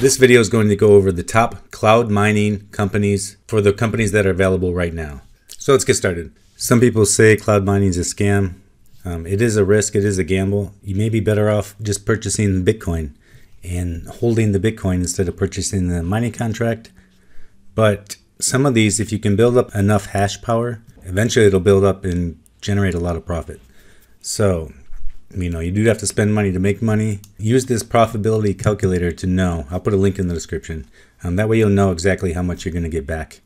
This video is going to go over the top cloud mining companies for the companies that are available right now. So let's get started. Some people say cloud mining is a scam. It is a risk. It is a gamble. You may be better off just purchasing Bitcoin and holding the Bitcoin instead of purchasing the mining contract. But some of these, if you can build up enough hash power, eventually it'll build up and generate a lot of profit. So, you do have to spend money to make money. Use this profitability calculator to know. I'll put a link in the description. That way you'll know exactly how much you're going to get back.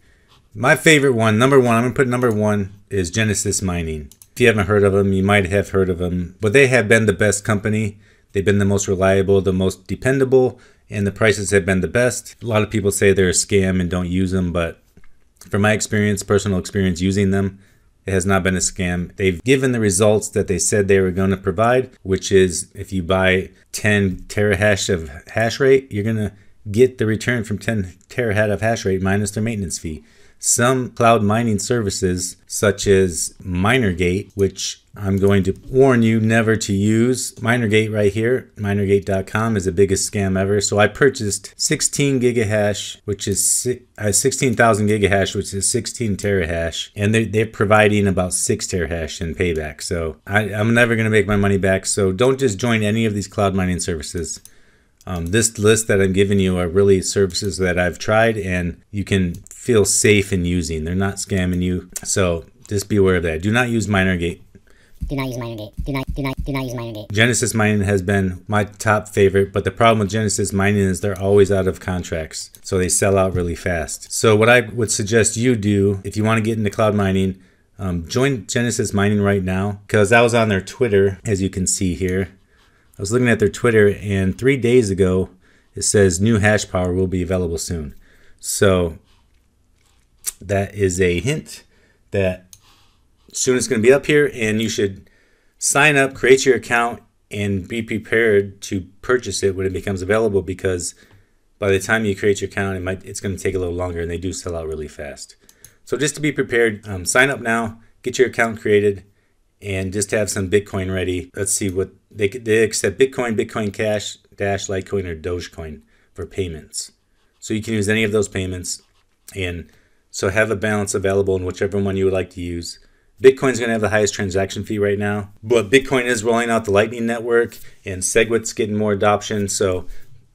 My favorite one, number one, I'm going to put number one, is Genesis Mining. If you haven't heard of them, you might have heard of them. But they have been the best company. They've been the most reliable, the most dependable, and the prices have been the best. A lot of people say they're a scam and don't use them, but from my experience, personal experience using them, it has not been a scam. They've given the results that they said they were going to provide, which is if you buy 10 terahash of hash rate, you're going to get the return from 10 terahash of hash rate minus their maintenance fee. Some cloud mining services, such as MinerGate, which I'm going to warn you never to use. MinerGate right here, minergate.com, is the biggest scam ever. So I purchased 16 gigahash, which is 16,000 gigahash, which is 16 terahash, and they're providing about 6 terahash in payback. So I'm never going to make my money back. So don't just join any of these cloud mining services. This list that I'm giving you are really services that I've tried and you can feel safe in using. They're not scamming you. So just be aware of that. Do not use MinerGate. Do not use MinerGate. Do not use MinerGate. Genesis Mining has been my top favorite, but the problem with Genesis Mining is they're always out of contracts. So they sell out really fast. So what I would suggest you do, if you want to get into cloud mining, join Genesis Mining right now, because I was on their Twitter, as you can see here. I was looking at their Twitter, and 3 days ago, it says new hash power will be available soon. So that is a hint that soon it's going to be up here, and you should sign up, create your account, and be prepared to purchase it when it becomes available, because by the time you create your account, it's going to take a little longer, and they do sell out really fast. So just to be prepared, sign up now, get your account created, and just have some Bitcoin ready. Let's see what they accept: Bitcoin, Bitcoin Cash, Dash, Litecoin, or DogeCoin for payments. So you can use any of those payments, and so have a balance available in whichever one you would like to use. Bitcoin's going to have the highest transaction fee right now, but Bitcoin is rolling out the Lightning Network, and SegWit's getting more adoption, so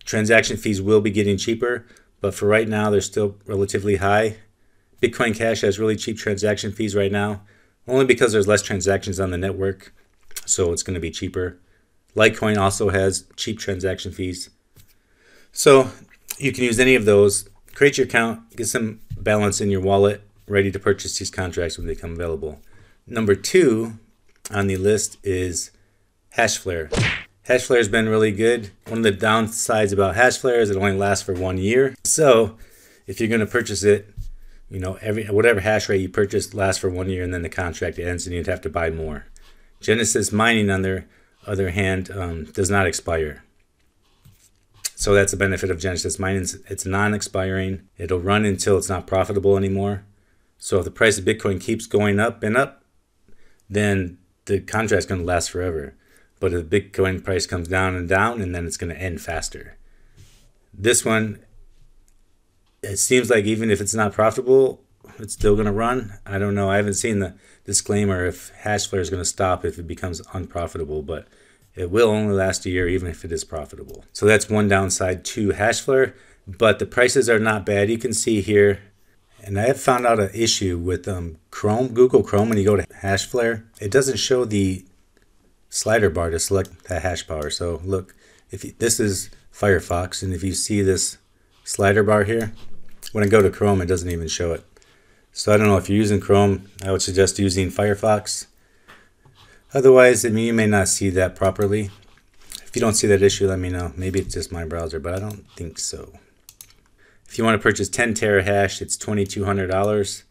transaction fees will be getting cheaper, but for right now, they're still relatively high. Bitcoin Cash has really cheap transaction fees right now, only because there's less transactions on the network, so it's going to be cheaper. Litecoin also has cheap transaction fees. So you can use any of those. Create your account, get some balance in your wallet, ready to purchase these contracts when they come available. Number two on the list is Hashflare. Hashflare has been really good. One of the downsides about Hashflare is it only lasts for 1 year. So if you're going to purchase it, whatever hash rate you purchase lasts for 1 year, and then the contract ends and you'd have to buy more. Genesis Mining, on their other hand, does not expire. So that's the benefit of Genesis Mining. It's non-expiring. It'll run until it's not profitable anymore. So if the price of Bitcoin keeps going up and up, then the contract's going to last forever. But if the Bitcoin price comes down, and then it's going to end faster. This one, it seems like even if it's not profitable, it's still going to run. I don't know. I haven't seen the disclaimer if Hashflare is going to stop if it becomes unprofitable, but it will only last a year even if it is profitable. So that's one downside to Hashflare, but the prices are not bad. You can see here, and I have found out an issue with Google Chrome. When you go to Hashflare, it doesn't show the slider bar to select the hash power. So look, this is Firefox, and if you see this slider bar here, when I go to Chrome, it doesn't even show it. So I don't know, if you're using Chrome, I would suggest using Firefox. Otherwise, you may not see that properly. If you don't see that issue, let me know. Maybe it's just my browser, but I don't think so. If you want to purchase 10 terahash, it's $2,200.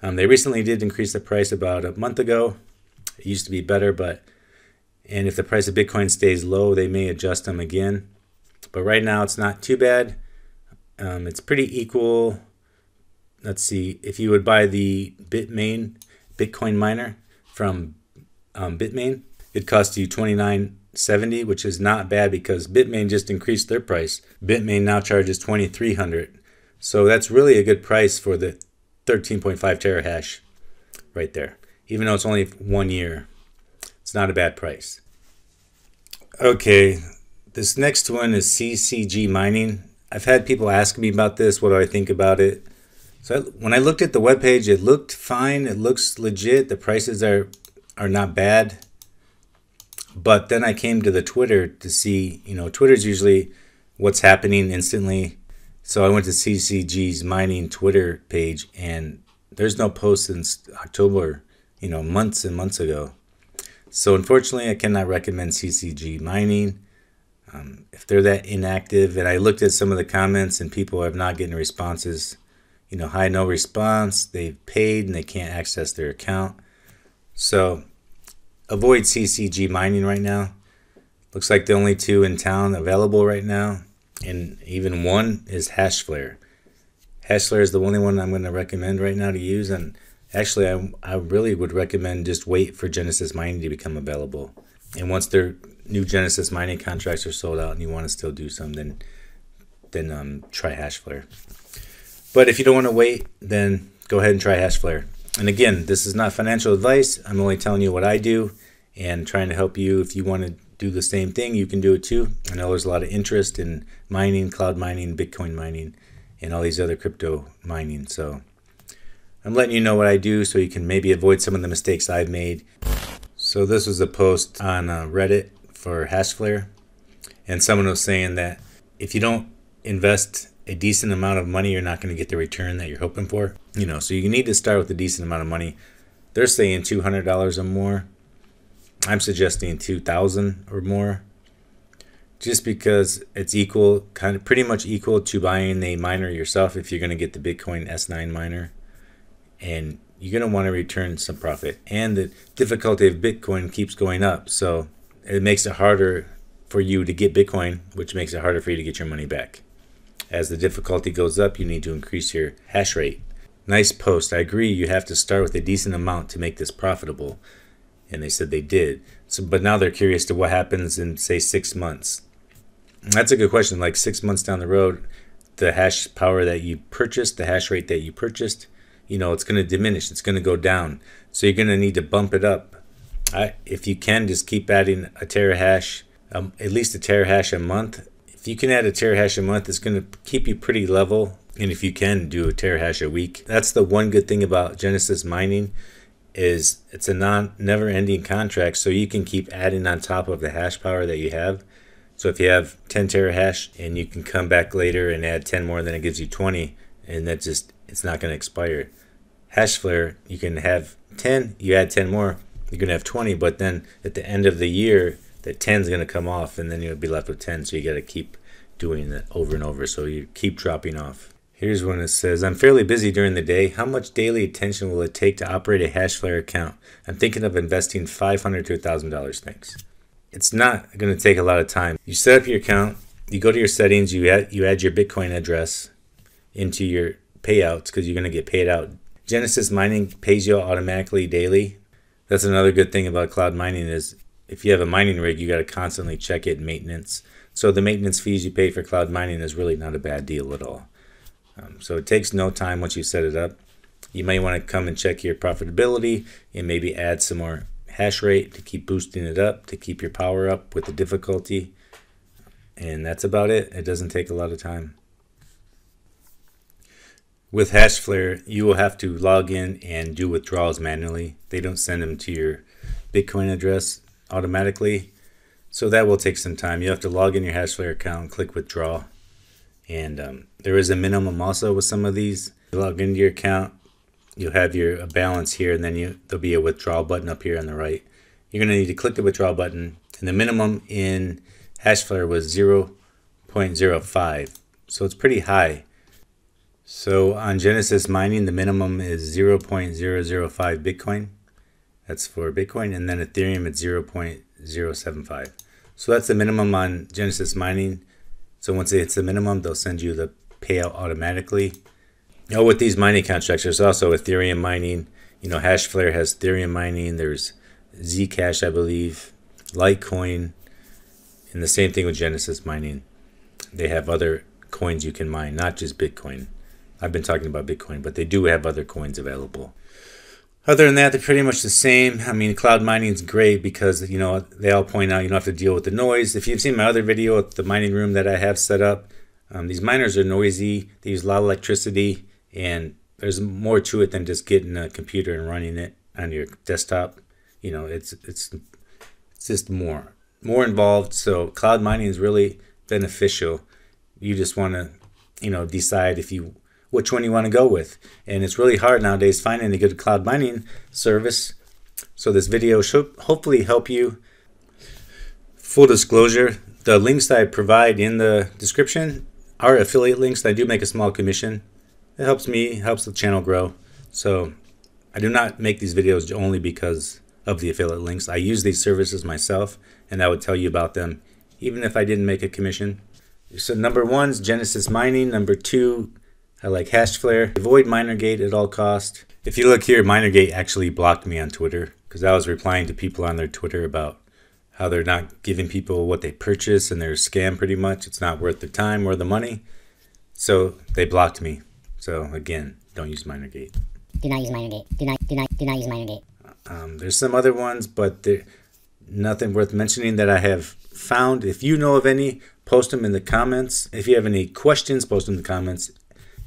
They recently did increase the price about a month ago. It used to be better, and if the price of Bitcoin stays low, they may adjust them again. But right now, it's not too bad. It's pretty equal. Let's see, if you would buy the Bitcoin miner from Bitmain, it costs you $29 $2,270, which is not bad because Bitmain just increased their price. Bitmain now charges $2,300. So that's really a good price for the 13.5 terahash right there. Even though it's only 1 year, it's not a bad price. Okay, this next one is CCG Mining. I've had people ask me about this. What do I think about it? So when I looked at the webpage, it looked fine. It looks legit. The prices are not bad. But then I came to the Twitter to see, Twitter's usually what's happening instantly. So I went to CCG's Mining Twitter page, and there's no post since October, months and months ago. So unfortunately, I cannot recommend CCG Mining. If they're that inactive, and I looked at some of the comments and people have not getting responses, hi, no response, they've paid and they can't access their account. So avoid CCG Mining right now. Looks like the only two in town available right now, and even one is Hashflare. Hashflare is the only one I'm going to recommend right now to use, and actually I really would recommend just wait for Genesis Mining to become available. And once their new Genesis Mining contracts are sold out and you want to still do some, then try Hashflare. But if you don't want to wait, then go ahead and try Hashflare. And again, this is not financial advice. I'm only telling you what I do and trying to help you. If you want to do the same thing, you can do it too. I know there's a lot of interest in mining, cloud mining, Bitcoin mining, and all these other crypto mining. So I'm letting you know what I do so you can maybe avoid some of the mistakes I've made. So this was a post on Reddit for Hashflare, and someone was saying that if you don't invest a decent amount of money, you're not going to get the return that you're hoping for. So you need to start with a decent amount of money. They're saying $200 or more. I'm suggesting $2,000 or more, just because it's pretty much equal to buying a miner yourself if you're going to get the Bitcoin S9 miner, and you're going to want to return some profit. And the difficulty of Bitcoin keeps going up, so it makes it harder for you to get Bitcoin, which makes it harder for you to get your money back. As the difficulty goes up, you need to increase your hash rate. Nice post. I agree, you have to start with a decent amount to make this profitable. And they said they did. But now they're curious to what happens in, say, 6 months. That's a good question. Like 6 months down the road, the hash power that you purchased, the hash rate that you purchased, it's going to diminish. It's going to go down. So you're going to need to bump it up. If you can, just keep adding a terahash, at least a terahash a month. If you can add a terahash a month, it's going to keep you pretty level. And if you can, do a terahash a week. That's the one good thing about Genesis Mining, is it's a never-ending contract, so you can keep adding on top of the hash power that you have. So if you have 10 terahash and you can come back later and add 10 more, then it gives you 20, and it's not going to expire. Hashflare, you can have 10, you add 10 more, you're going to have 20, but then at the end of the year, that 10 is going to come off, and then you'll be left with 10, so you got to keep doing that over and over, so you keep dropping off. Here's one that says, I'm fairly busy during the day. How much daily attention will it take to operate a Hashflare account? I'm thinking of investing $500 to $1,000. Thanks. It's not going to take a lot of time. You set up your account, you go to your settings, you add your Bitcoin address into your payouts, because you're going to get paid out. Genesis Mining pays you automatically daily. That's another good thing about cloud mining, is if you have a mining rig, you got to constantly check it, maintenance. So the maintenance fees you pay for cloud mining is really not a bad deal at all. So it takes no time once you set it up. You may want to come and check your profitability and maybe add some more hash rate to keep boosting it up, to keep your power up with the difficulty. And that's about it. It doesn't take a lot of time. With Hashflare, you will have to log in and do withdrawals manually. They don't send them to your Bitcoin address automatically. So that will take some time. You have to log in your Hashflare account and click withdraw. And there is a minimum also with some of these. You log into your account, you'll have your balance here, and then there'll be a withdrawal button up here on the right. You're going to need to click the withdrawal button, and the minimum in Hashflare was 0.05, so it's pretty high. So on Genesis Mining, the minimum is 0.005 Bitcoin. That's for Bitcoin, and then Ethereum it's 0.075. So that's the minimum on Genesis Mining. So once it hits the minimum, they'll send you the payout automatically. With these mining contracts, there's also Ethereum mining. Hashflare has Ethereum mining. There's Zcash, I believe, Litecoin. And the same thing with Genesis Mining. They have other coins you can mine, not just Bitcoin. I've been talking about Bitcoin, but they do have other coins available. Other than that, they're pretty much the same. I mean, cloud mining is great because, you know, they all point out you don't have to deal with the noise. If you've seen my other video at the mining room that I have set up, these miners are noisy. They use a lot of electricity, and there's more to it than just getting a computer and running it on your desktop. You know, it's just more involved. So cloud mining is really beneficial. You just want to, you know, decide which one you want to go with. And it's really hard nowadays finding a good cloud mining service. So this video should hopefully help you. Full disclosure, the links that I provide in the description are affiliate links. I do make a small commission. It helps me, helps the channel grow. So I do not make these videos only because of the affiliate links. I use these services myself, and I would tell you about them even if I didn't make a commission. So number 1 is Genesis Mining. Number 2, I like Hashflare. Avoid Minergate at all costs. If you look here, Minergate actually blocked me on Twitter because I was replying to people on their Twitter about how they're not giving people what they purchase and they're a scam pretty much. It's not worth the time or the money. So they blocked me. So again, don't use Minergate. Do not use Minergate. Do not use Minergate. There's some other ones, but they're nothing worth mentioning that I have found. If you know of any, post them in the comments. If you have any questions, post them in the comments.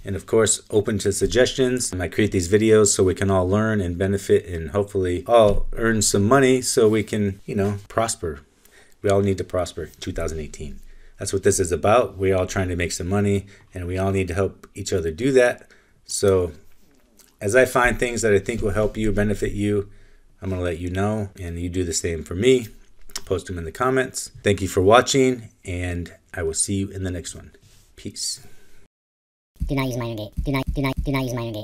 And of course, open to suggestions. I create these videos so we can all learn and benefit and hopefully all earn some money so we can, you know, prosper. We all need to prosper 2018. That's what this is about. We're all trying to make some money and we all need to help each other do that. So as I find things that I think will help you, benefit you, I'm going to let you know, and you do the same for me. Post them in the comments. Thank you for watching, and I will see you in the next one. Peace. Do not use Minergate. Do not use Minergate.